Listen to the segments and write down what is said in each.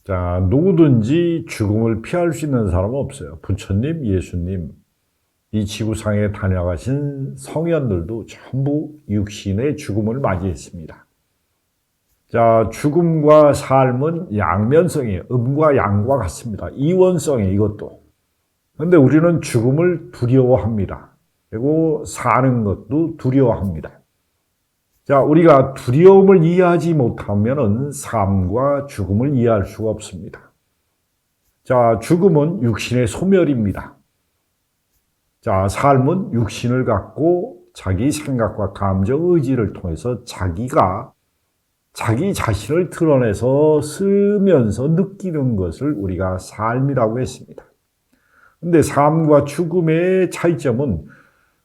자, 누구든지 죽음을 피할 수 있는 사람은 없어요. 부처님, 예수님, 이 지구상에 다녀가신 성현들도 전부 육신의 죽음을 맞이했습니다. 자, 죽음과 삶은 양면성이에요. 음과 양과 같습니다. 이원성이에요, 이것도. 그런데 우리는 죽음을 두려워합니다. 그리고 사는 것도 두려워합니다. 자, 우리가 두려움을 이해하지 못하면 삶과 죽음을 이해할 수가 없습니다. 자, 죽음은 육신의 소멸입니다. 자, 삶은 육신을 갖고 자기 생각과 감정, 의지를 통해서 자기가 자기 자신을 드러내서 쓰면서 느끼는 것을 우리가 삶이라고 했습니다. 그런데 삶과 죽음의 차이점은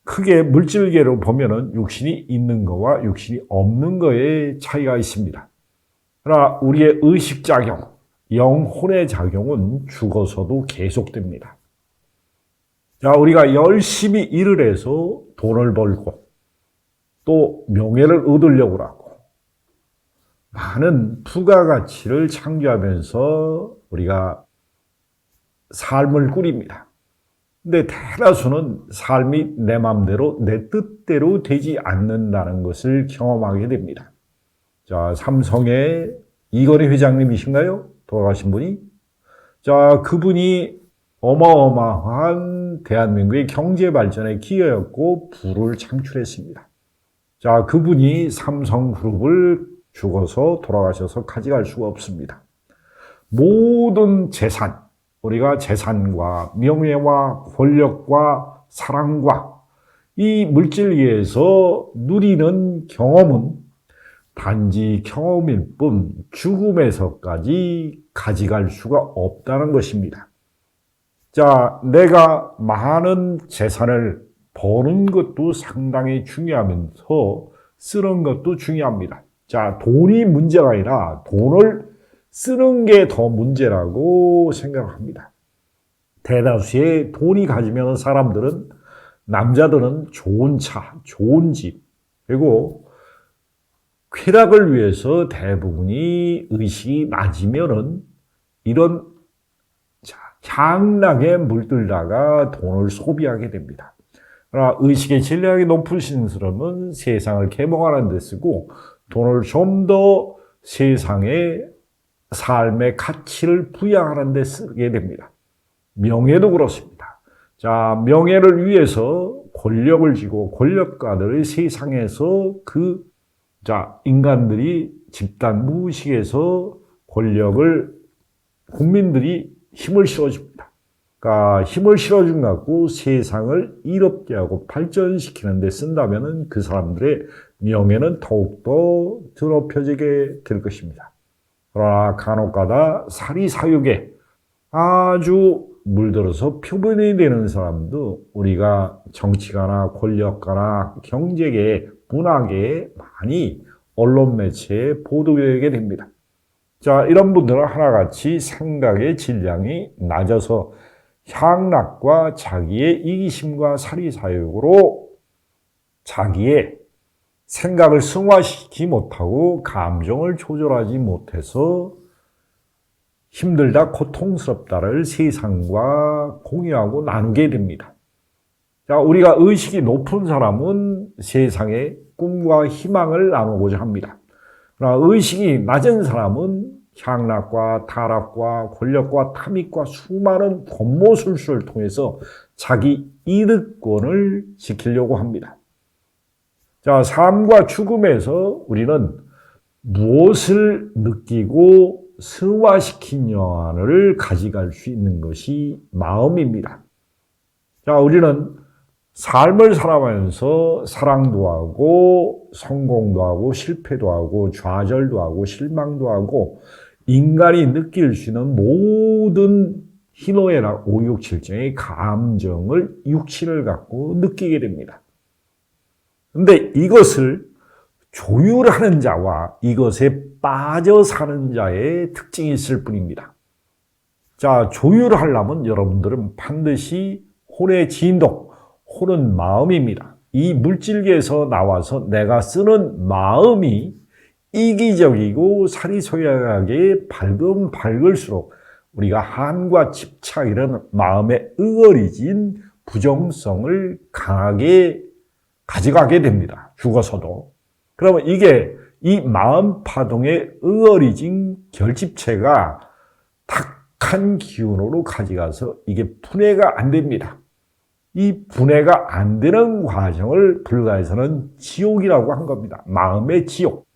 크게 물질계로 보면은 육신이 있는 거와 육신이 없는 거의 차이가 있습니다. 그러나 우리의 의식작용, 영혼의 작용은 죽어서도 계속됩니다. 자, 우리가 열심히 일을 해서 돈을 벌고 또 명예를 얻으려고 하고 많은 부가가치를 창조하면서 우리가 삶을 꾸립니다. 근데 대다수는 삶이 내 마음대로 내 뜻대로 되지 않는다는 것을 경험하게 됩니다. 자, 삼성의 이건희 회장님이신가요? 돌아가신 분이? 자, 그분이 어마어마한 대한민국의 경제 발전에 기여했고 부를 창출했습니다. 자, 그분이 삼성그룹을 죽어서 돌아가셔서 가져갈 수가 없습니다. 모든 재산, 우리가 재산과 명예와 권력과 사랑과 이 물질계에서 누리는 경험은 단지 경험일 뿐 죽음에서까지 가져갈 수가 없다는 것입니다. 자, 내가 많은 재산을 버는 것도 상당히 중요하면서 쓰는 것도 중요합니다. 자, 돈이 문제가 아니라 돈을 쓰는 게 더 문제라고 생각합니다. 대다수의 돈이 가지면 사람들은, 남자들은 좋은 차, 좋은 집, 그리고 쾌락을 위해서 대부분이 의식이 낮으면은 이런 향락에 물들다가 돈을 소비하게 됩니다. 그러나 의식의 질량이 높으신 사람은 세상을 개몽하는 데 쓰고 돈을 좀 더 세상에 삶의 가치를 부여하는 데 쓰게 됩니다. 명예도 그렇습니다. 자, 명예를 위해서 권력을 쥐고 권력가들의 세상에서 인간들이 집단 무의식에서 권력을 국민들이 힘을 실어줍니다. 그러니까 힘을 실어준 것 갖고 세상을 이롭게 하고 발전시키는 데 쓴다면 그 사람들의 명예는 더욱더 드높여지게 될 것입니다. 그러나 간혹가다 사리사욕에 아주 물들어서 표본이 되는 사람도 우리가 정치가나 권력가나 경제계, 문화계에 많이 언론 매체에 보도되게 됩니다. 자, 이런 분들은 하나같이 생각의 질량이 낮아서 향락과 자기의 이기심과 사리사욕으로 자기의 생각을 승화시키지 못하고 감정을 조절하지 못해서 힘들다, 고통스럽다를 세상과 공유하고 나누게 됩니다. 자, 우리가 의식이 높은 사람은 세상에 꿈과 희망을 나누고자 합니다. 그러나 의식이 낮은 사람은 향락과 타락과 권력과 탐닉과 수많은 권모술수를 통해서 자기 이득권을 지키려고 합니다. 자, 삶과 죽음에서 우리는 무엇을 느끼고 승화시키냐를 가져갈 수 있는 것이 마음입니다. 자, 우리는 삶을 살아가면서 사랑도 하고 성공도 하고 실패도 하고 좌절도 하고 실망도 하고 인간이 느낄 수 있는 모든 희노애락 오육칠정의 감정을 육신을 갖고 느끼게 됩니다. 그런데 이것을 조율하는 자와 이것에 빠져 사는 자의 특징이 있을 뿐입니다. 자, 조율하려면 여러분들은 반드시 혼의 진동, 혼은 마음입니다. 이 물질계에서 나와서 내가 쓰는 마음이 이기적이고 사리소양하게 밝으면 밝을수록 우리가 한과 집착 이런 마음에 응어리진 부정성을 강하게 가져가게 됩니다. 죽어서도. 그러면 이게 이 마음 파동에 응어리진 결집체가 탁한 기운으로 가져가서 이게 분해가 안 됩니다. 이 분해가 안 되는 과정을 불가에서는 지옥이라고 한 겁니다. 마음의 지옥.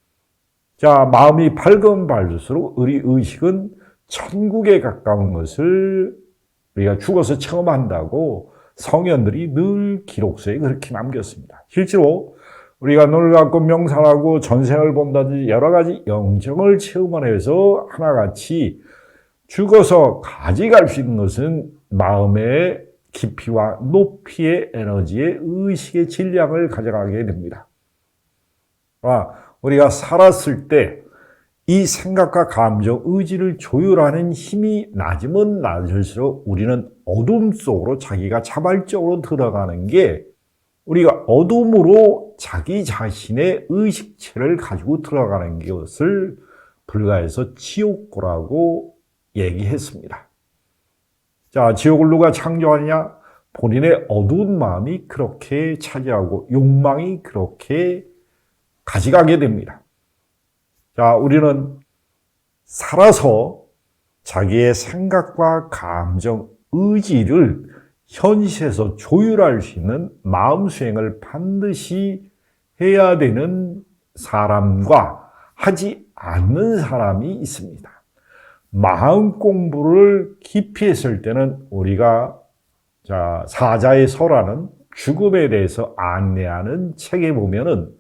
자, 마음이 밝으면 밝을수록 우리 의식은 천국에 가까운 것을 우리가 죽어서 체험한다고 성현들이 늘 기록서에 그렇게 남겼습니다. 실제로 우리가 눈을 감고 명상하고 전생을 본다든지 여러 가지 영정을 체험을 해서 하나같이 죽어서 가져갈 수 있는 것은 마음의 깊이와 높이의 에너지의 의식의 질량을 가져가게 됩니다. 우리가 살았을 때 이 생각과 감정, 의지를 조율하는 힘이 낮으면 낮을수록 우리는 어둠 속으로 자기가 자발적으로 들어가는 게 우리가 어둠으로 자기 자신의 의식체를 가지고 들어가는 것을 불가에서 지옥고라고 얘기했습니다. 자, 지옥을 누가 창조하느냐? 본인의 어두운 마음이 그렇게 차지하고 욕망이 그렇게 가져가게 됩니다. 자, 우리는 살아서 자기의 생각과 감정, 의지를 현실에서 조율할 수 있는 마음 수행을 반드시 해야 되는 사람과 하지 않는 사람이 있습니다. 마음 공부를 깊이 했을 때는 우리가 사자의 서라는 죽음에 대해서 안내하는 책에 보면은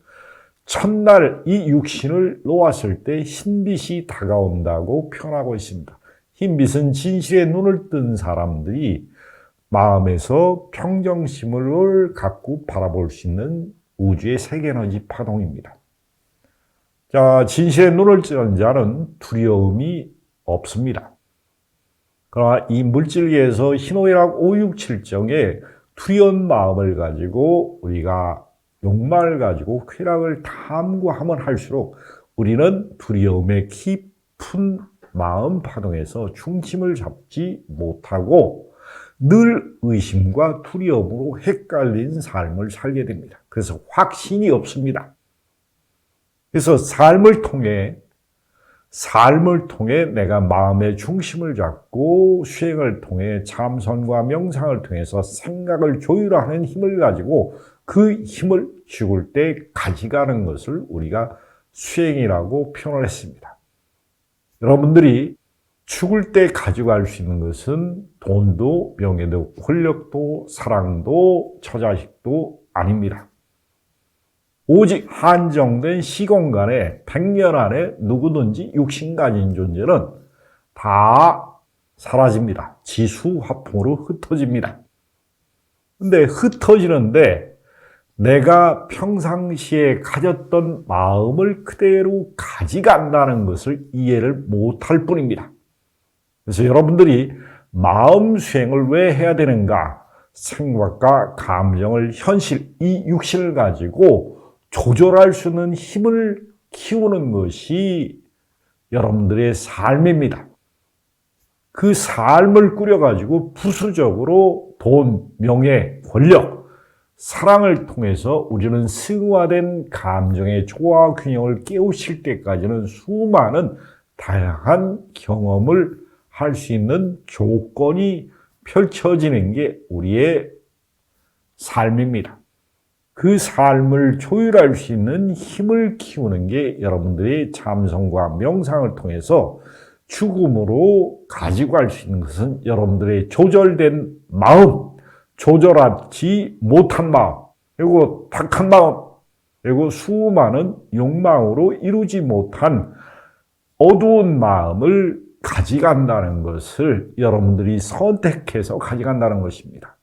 첫날 이 육신을 놓았을 때 흰빛이 다가온다고 표현하고 있습니다. 흰빛은 진실의 눈을 뜬 사람들이 마음에서 평정심을 갖고 바라볼 수 있는 우주의 세계에너지 파동입니다. 자, 진실의 눈을 뜬 자는 두려움이 없습니다. 그러나 이 물질계에서 희노애락 567정에 두려운 마음을 가지고 우리가 욕망을 가지고 쾌락을 탐구하면 할수록 우리는 두려움의 깊은 마음 파동에서 중심을 잡지 못하고 늘 의심과 두려움으로 헷갈린 삶을 살게 됩니다. 그래서 확신이 없습니다. 그래서 삶을 통해 내가 마음의 중심을 잡고 수행을 통해 참선과 명상을 통해서 생각을 조율하는 힘을 가지고 그 힘을 죽을 때 가져가는 것을 우리가 수행이라고 표현을 했습니다. 여러분들이 죽을 때 가져갈 수 있는 것은 돈도 명예도 권력도 사랑도 처자식도 아닙니다. 오직 한정된 시공간에 100년 안에 누구든지 육신 가진 존재는 다 사라집니다. 지수화풍으로 흩어집니다. 근데 흩어지는데 내가 평상시에 가졌던 마음을 그대로 가져간다는 것을 이해를 못할 뿐입니다. 그래서 여러분들이 마음 수행을 왜 해야 되는가? 생각과 감정을 현실, 이 육신을 가지고 조절할 수 있는 힘을 키우는 것이 여러분들의 삶입니다. 그 삶을 꾸려가지고 부수적으로 돈, 명예, 권력, 사랑을 통해서 우리는 승화된 감정의 조화 균형을 깨우칠 때까지는 수많은 다양한 경험을 할 수 있는 조건이 펼쳐지는 게 우리의 삶입니다. 그 삶을 조율할 수 있는 힘을 키우는 게 여러분들의 참선과 명상을 통해서 죽음으로 가지고 갈 수 있는 것은 여러분들의 조절된 마음, 조절하지 못한 마음, 그리고 탁한 마음, 그리고 수많은 욕망으로 이루지 못한 어두운 마음을 가져간다는 것을 여러분들이 선택해서 가져간다는 것입니다.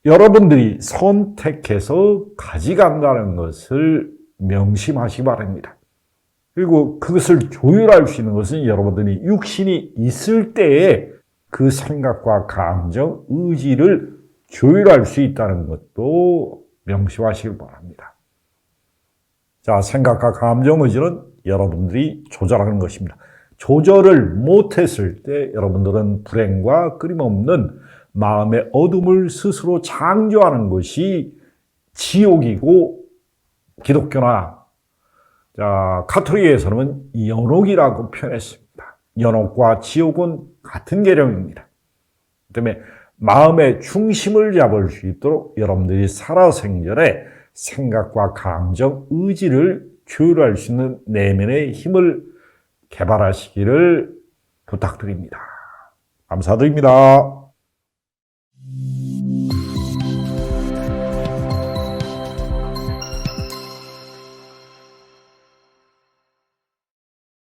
여러분들이 선택해서 가져간다는 것을 명심하시기 바랍니다. 그리고 그것을 조율할 수 있는 것은 여러분들이 육신이 있을 때에 그 생각과 감정, 의지를 조율할 수 있다는 것도 명심하시길 바랍니다. 자, 생각과 감정, 의지는 여러분들이 조절하는 것입니다. 조절을 못했을 때 여러분들은 불행과 끊임없는 마음의 어둠을 스스로 창조하는 것이 지옥이고, 기독교나 가톨릭에서는 연옥이라고 표현했습니다. 연옥과 지옥은 같은 개념입니다. 때문에 마음의 중심을 잡을 수 있도록 여러분들이 살아생전에 생각과 감정, 의지를 조율할 수 있는 내면의 힘을 개발하시기를 부탁드립니다. 감사드립니다.